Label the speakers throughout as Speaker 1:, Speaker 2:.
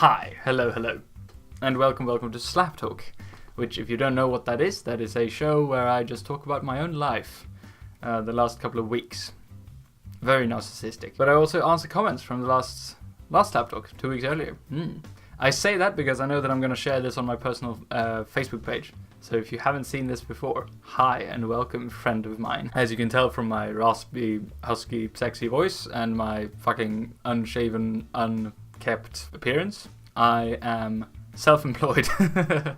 Speaker 1: Hi, hello, and welcome to Slap Talk, which, if you don't know what that is a show where I just talk about my own life the last couple of weeks. Very narcissistic. But I also answer comments from the last Slap Talk, 2 weeks earlier. I say that because I know that I'm going to share this on my personal Facebook page. So if you haven't seen this before, hi and welcome, friend of mine. As you can tell from my raspy, husky, sexy voice and my fucking unshaven, unkept appearance, I am self-employed.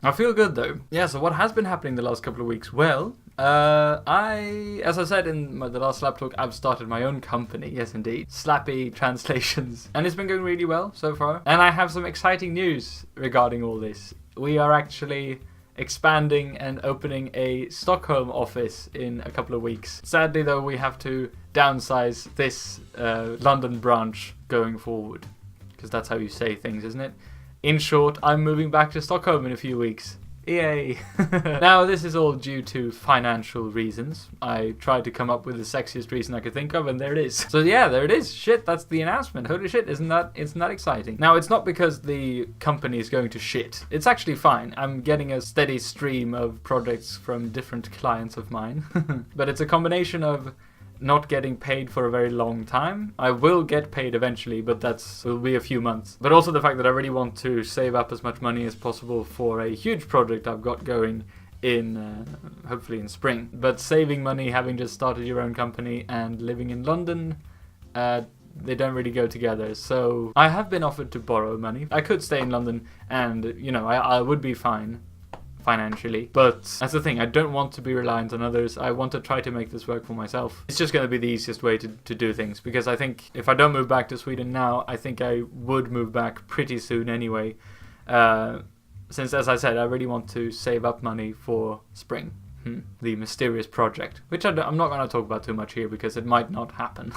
Speaker 1: I feel good though. Yeah, so what has been happening the last couple of weeks? Well, as I said in the last Slap Talk, I've started my own company. Yes, indeed. Slappy Translations. And it's been going really well so far. And I have some exciting news regarding all this. We are actually expanding and opening a Stockholm office in a couple of weeks. Sadly though, we have to downsize this London branch going forward. Because that's how you say things, isn't it? In short, I'm moving back to Stockholm in a few weeks. Yay! Now, this is all due to financial reasons. I tried to come up with the sexiest reason I could think of, and there it is. So yeah, there it is. Shit, that's the announcement. Holy shit, isn't that exciting? Now, it's not because the company is going to shit. It's actually fine. I'm getting a steady stream of projects from different clients of mine. But it's a combination of not getting paid for a very long time. I will get paid eventually, but will be a few months. But also the fact that I really want to save up as much money as possible for a huge project I've got going in, hopefully in spring. But saving money, having just started your own company, and living in London, they don't really go together. So I have been offered to borrow money. I could stay in London and, I would be fine financially, but that's the thing, I don't want to be reliant on others. I want to try to make this work for myself. It's just going to be the easiest way to do things, because I think if I don't move back to Sweden now, I think I would move back pretty soon anyway, since, as I said, I really want to save up money for spring. The mysterious project, which I'm not going to talk about too much here because it might not happen.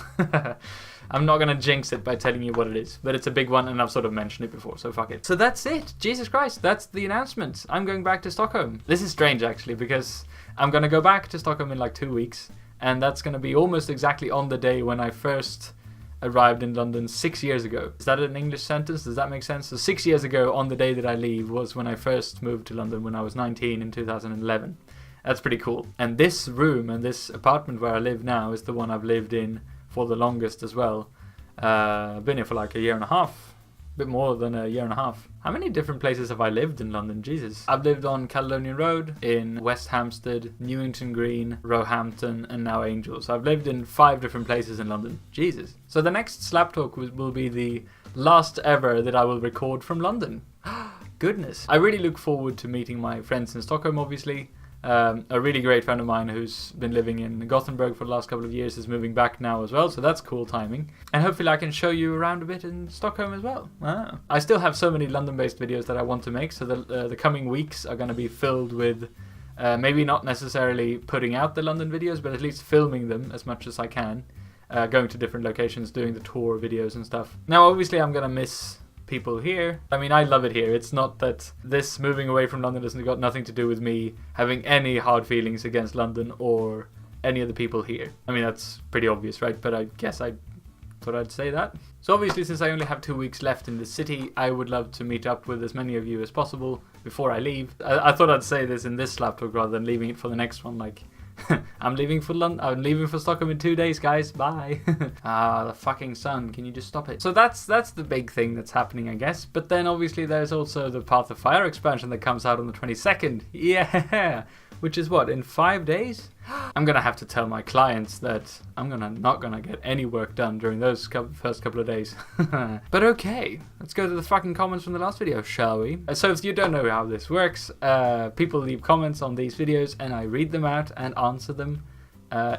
Speaker 1: I'm not going to jinx it by telling you what it is, but it's a big one and I've sort of mentioned it before, so fuck it. So that's it. Jesus Christ, that's the announcement. I'm going back to Stockholm. This is strange actually, because I'm going to go back to Stockholm in like 2 weeks, and that's going to be almost exactly on the day when I first arrived in London 6 years ago. Is that an English sentence? Does that make sense? So 6 years ago on the day that I leave was when I first moved to London when I was 19 in 2011. That's pretty cool. And this room and this apartment where I live now is the one I've lived in for the longest as well. I've been here for like a year and a half. A bit more than a year and a half. How many different places have I lived in London? Jesus. I've lived on Caledonian Road, in West Hampstead, Newington Green, Roehampton, and now Angels. I've lived in 5 different places in London. Jesus. So the next Slap Talk will be the last ever that I will record from London. Goodness. I really look forward to meeting my friends in Stockholm, obviously. A really great friend of mine who's been living in Gothenburg for the last couple of years is moving back now as well, so that's cool timing. And hopefully I can show you around a bit in Stockholm as well. I still have so many London-based videos that I want to make, so the coming weeks are going to be filled with maybe not necessarily putting out the London videos, but at least filming them as much as I can, going to different locations, doing the tour videos and stuff. Now obviously I'm going to miss people here. I mean, I love it here. It's not that this moving away from London has got nothing to do with me having any hard feelings against London or any of the people here. I mean, that's pretty obvious, right? But I guess I thought I'd say that. So obviously, since I only have 2 weeks left in the city, I would love to meet up with as many of you as possible before I leave. I thought I'd say this in this Slap Talk rather than leaving it for the next one, like I'm leaving for London. I'm leaving for Stockholm in 2 days, guys. Bye. The fucking sun. Can you just stop it? So that's the big thing that's happening, I guess. But then obviously there's also the Path of Fire expansion that comes out on the 22nd. Yeah. Which is what, in 5 days? I'm gonna have to tell my clients that I'm not gonna get any work done during those first couple of days. But okay, let's go to the fucking comments from the last video, shall we? So if you don't know how this works, people leave comments on these videos and I read them out and answer them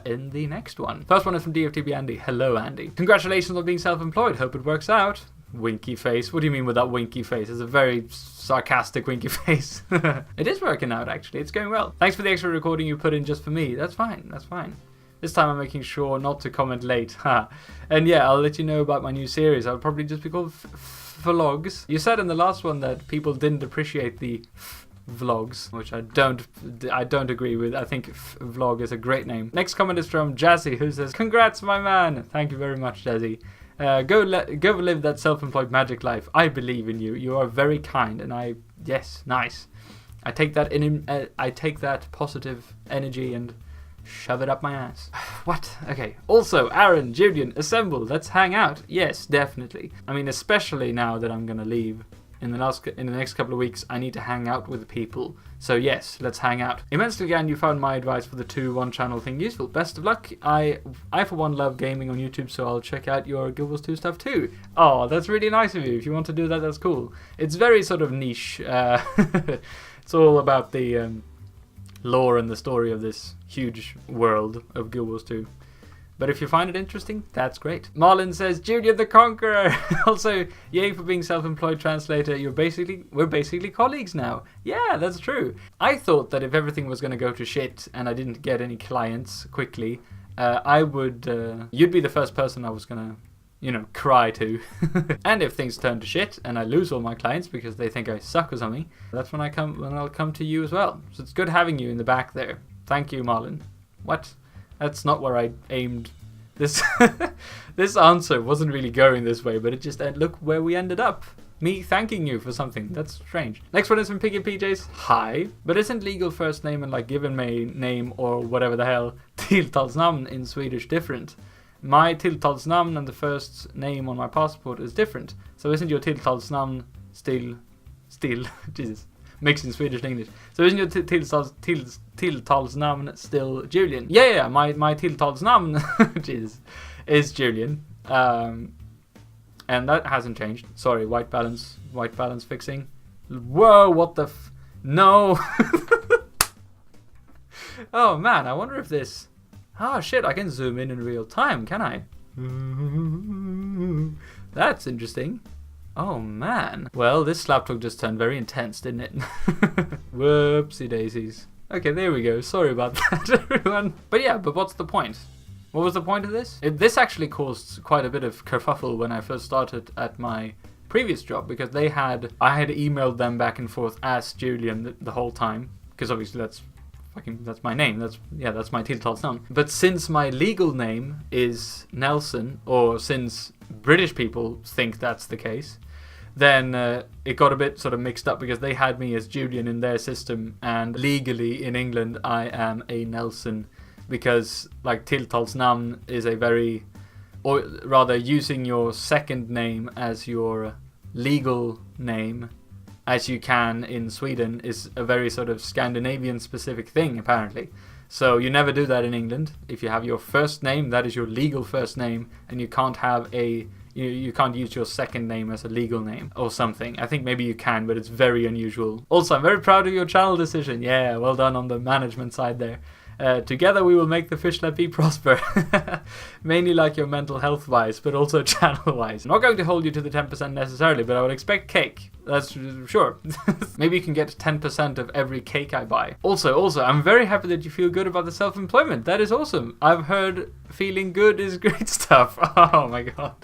Speaker 1: in the next one. First one is from DFTBAndy. Hello, Andy. Congratulations on being self-employed. Hope it works out. Winky face. What do you mean with that winky face? It's a very sarcastic winky face. It is working out, actually. It's going well. Thanks for the extra recording you put in just for me. That's fine. That's fine. This time I'm making sure not to comment late. And yeah, I'll let you know about my new series. I'll probably just be called Vlogs. You said in the last one that people didn't appreciate the vlogs, which I don't agree with. I think vlog is a great name. Next comment is from Jazzy, who says, "Congrats, my man." Thank you very much, Jazzy. Go live that self-employed magic life. I believe in you. You are very kind, and yes, nice. I take that positive energy and shove it up my ass. What? Okay. Also, Aaron, Julian, assemble. Let's hang out. Yes, definitely. I mean, especially now that I'm gonna leave in the next couple of weeks, I need to hang out with people. So yes, let's hang out. Immensely again, you found my advice for the 2-1 channel thing useful. Best of luck. I for one love gaming on YouTube, so I'll check out your Guild Wars 2 stuff too. Oh, that's really nice of you. If you want to do that, that's cool. It's very sort of niche. It's all about the lore and the story of this huge world of Guild Wars 2. But if you find it interesting, that's great. Malin says, Julian the Conqueror! Also, yay for being self-employed translator. We're basically colleagues now. Yeah, that's true. I thought that if everything was going to go to shit and I didn't get any clients quickly, you'd be the first person I was going to, cry to. And if things turn to shit and I lose all my clients because they think I suck or something, that's when I'll come to you as well. So it's good having you in the back there. Thank you, Marlin. What? That's not where I aimed. This this answer wasn't really going this way, but it just look where we ended up. Me thanking you for something. That's strange. Next one is from Piggy PJs. Hi. But isn't legal first name and like given name or whatever the hell tilltalsnamn in Swedish different? My tilltalsnamn and the first name on my passport is different. So isn't your tilltalsnamn still Jesus, mixing Swedish and English. So isn't your tilltalsnamn still Julian? Yeah, my tilltalsnamn Jesus, is Julian. And that hasn't changed. Sorry, white balance fixing. Whoa, what the no. Oh man, I wonder if this... Oh shit, I can zoom in real time, can I? That's interesting. Oh man. Well, this slap talk just turned very intense, didn't it? Whoopsie daisies. Okay, there we go. Sorry about that, everyone. But what's the point? What was the point of this? This actually caused quite a bit of kerfuffle when I first started at my previous job, because I had emailed them back and forth as Julian the whole time, because obviously that's my name. That's my tilltalsnamn. But since my legal name is Nelson, or since British people think that's the case, then it got a bit sort of mixed up, because they had me as Julian in their system, and legally in England I am a Nelson, because like tilltalsnamn is a very, or rather using your second name as your legal name, as you can in Sweden, is a very sort of Scandinavian specific thing apparently. So you never do that in England. If you have your first name, that is your legal first name, and you can't have you can't use your second name as a legal name or something. I think maybe you can, but it's very unusual. Also, I'm very proud of your channel decision. Yeah, well done on the management side there. Together we will make the Fishlet Bee prosper. Mainly like your mental health wise, but also channel wise. I'm not going to hold you to the 10% necessarily, but I would expect cake. That's sure. Maybe you can get 10% of every cake I buy. Also, I'm very happy that you feel good about the self-employment. That is awesome. I've heard feeling good is great stuff. Oh my god.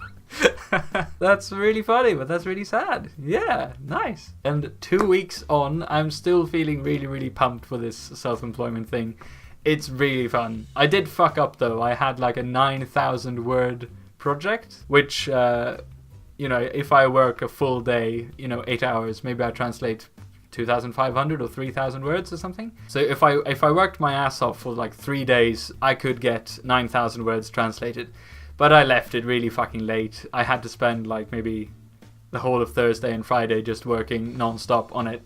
Speaker 1: That's really funny, but that's really sad. Yeah, nice. And 2 weeks on, I'm still feeling really, really pumped for this self-employment thing. It's really fun. I did fuck up though. I had like a 9,000 word project, which, if I work a full day, 8 hours, maybe I translate 2,500 or 3,000 words or something. So if I worked my ass off for like 3 days, I could get 9,000 words translated. But I left it really fucking late. I had to spend like maybe the whole of Thursday and Friday just working non-stop on it.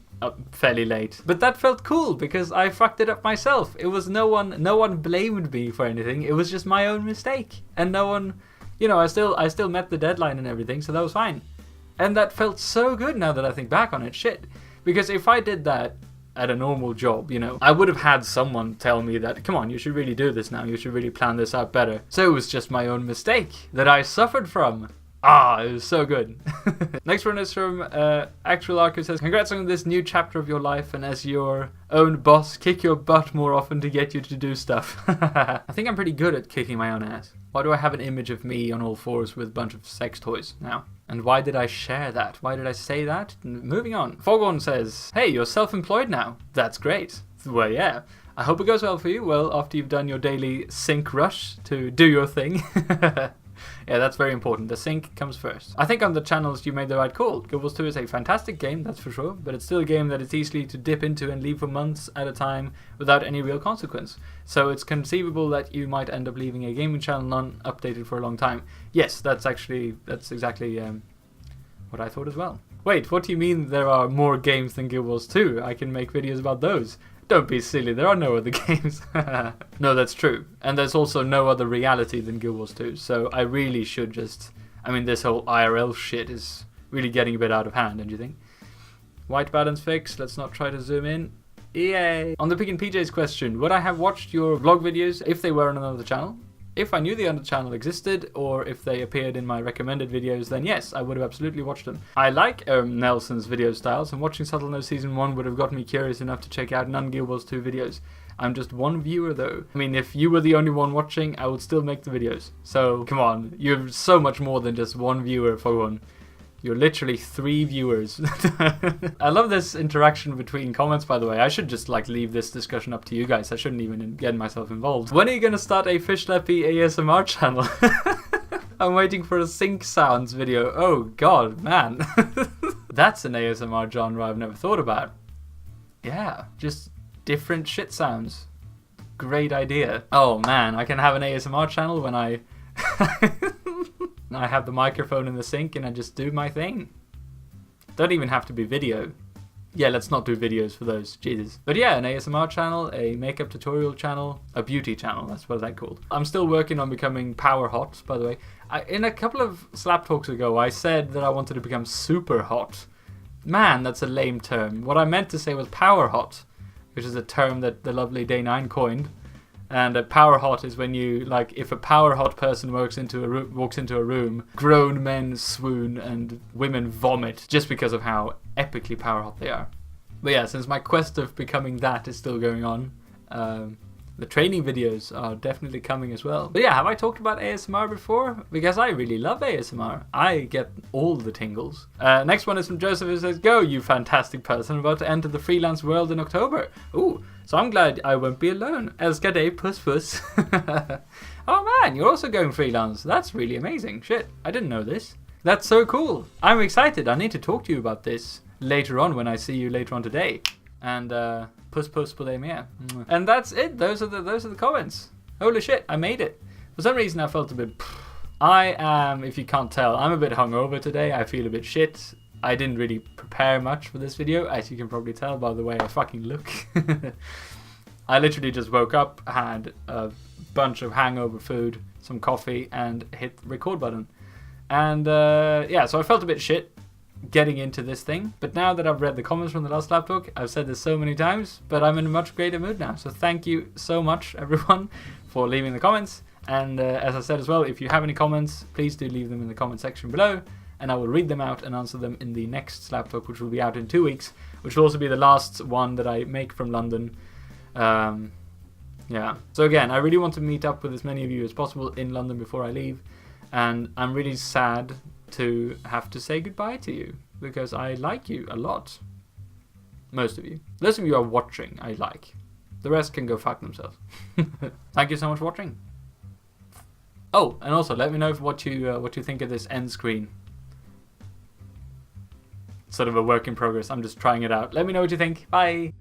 Speaker 1: Fairly late, but that felt cool because I fucked it up myself. It was no one blamed me for anything. It was just my own mistake, and no one, I still met the deadline and everything, so that was fine. And that felt so good now that I think back on it. Shit, because if I did that at a normal job, I would have had someone tell me that, come on, you should really do this now. You should really plan this out better. So it was just my own mistake that I suffered from. It was so good. Next one is from Actual Arco, says, congrats on this new chapter of your life, and as your own boss, kick your butt more often to get you to do stuff. I think I'm pretty good at kicking my own ass. Why do I have an image of me on all fours with a bunch of sex toys now? And why did I share that? Why did I say that? Moving on. Foghorn says, hey, you're self-employed now. That's great. Well, yeah. I hope it goes well for you. Well, after you've done your daily sync rush to do your thing. Yeah, that's very important. The sync comes first. I think on the channels you made the right call. Guild Wars 2 is a fantastic game, that's for sure, but it's still a game that it's easily to dip into and leave for months at a time without any real consequence. So it's conceivable that you might end up leaving a gaming channel non-updated for a long time. Yes, that's exactly what I thought as well. Wait, what do you mean there are more games than Guild Wars 2? I can make videos about those. Don't be silly, there are no other games. No, that's true. And there's also no other reality than Guild Wars 2, so I really should just... I mean, this whole IRL shit is really getting a bit out of hand, don't you think? White balance fix, let's not try to zoom in. Yay! On the Pig and PJ's question, would I have watched your vlog videos if they were on another channel? If I knew the other channel existed, or if they appeared in my recommended videos, then yes, I would have absolutely watched them. I like Nelson's video styles, and watching Subtle No Season 1 would have got me curious enough to check out non-Guild Wars 2 videos. I'm just one viewer though. I mean, if you were the only one watching, I would still make the videos. So, come on, you're so much more than just one viewer for one. You're literally 3 viewers. I love this interaction between comments, by the way. I should just like leave this discussion up to you guys. I shouldn't even get myself involved. When are you gonna start a Fish Lappy ASMR channel? I'm waiting for a sync sounds video. Oh god, man. That's an ASMR genre I've never thought about. Yeah, just different shit sounds. Great idea. Oh man, I can have an ASMR channel when I have the microphone in the sink and I just do my thing. Don't even have to be video. Yeah, let's not do videos for those, Jesus. But yeah, an ASMR channel, a makeup tutorial channel, a beauty channel, that's what that's called. I'm still working on becoming power hot, by the way. In a couple of Slap Talks ago, I said that I wanted to become super hot. Man, that's a lame term. What I meant to say was power hot, which is a term that the lovely Day9 coined. And a power hot is when you, like, if a power hot person walks into a room, grown men swoon and women vomit just because of how epically power hot they are. But yeah, since my quest of becoming that is still going on, the training videos are definitely coming as well. But yeah, have I talked about ASMR before? Because I really love ASMR. I get all the tingles. Next one is from Joseph, who says, "Go, you fantastic person, about to enter the freelance world in October." Ooh, so I'm glad I won't be alone. Älskar dig, puss puss. Oh man, you're also going freelance. That's really amazing. Shit, I didn't know this. That's so cool. I'm excited. I need to talk to you about this later on when I see you later on today. And puss puss på dig med. And that's it. Those are the comments. Holy shit, I made it. For some reason I felt a bit... I am, if you can't tell, I'm a bit hungover today. I feel a bit shit. I didn't really prepare much for this video, as you can probably tell by the way I fucking look. I literally just woke up, had a bunch of hangover food, some coffee, and hit the record button. And yeah, so I felt a bit shit getting into this thing. But now that I've read the comments from the last Slap Talk, I've said this so many times, but I'm in a much greater mood now. So thank you so much, everyone, for leaving the comments. And as I said as well, if you have any comments, please do leave them in the comment section below, and I will read them out and answer them in the next Slap Talk, which will be out in 2 weeks, which will also be the last one that I make from London. Yeah. So again, I really want to meet up with as many of you as possible in London before I leave, and I'm really sad to have to say goodbye to you, because I like you a lot. Most of you. Those of you who are watching, I like. The rest can go fuck themselves. Thank you so much for watching. Oh, and also let me know what you think of this end screen. Sort of a work in progress. I'm just trying it out. Let me know what you think. Bye.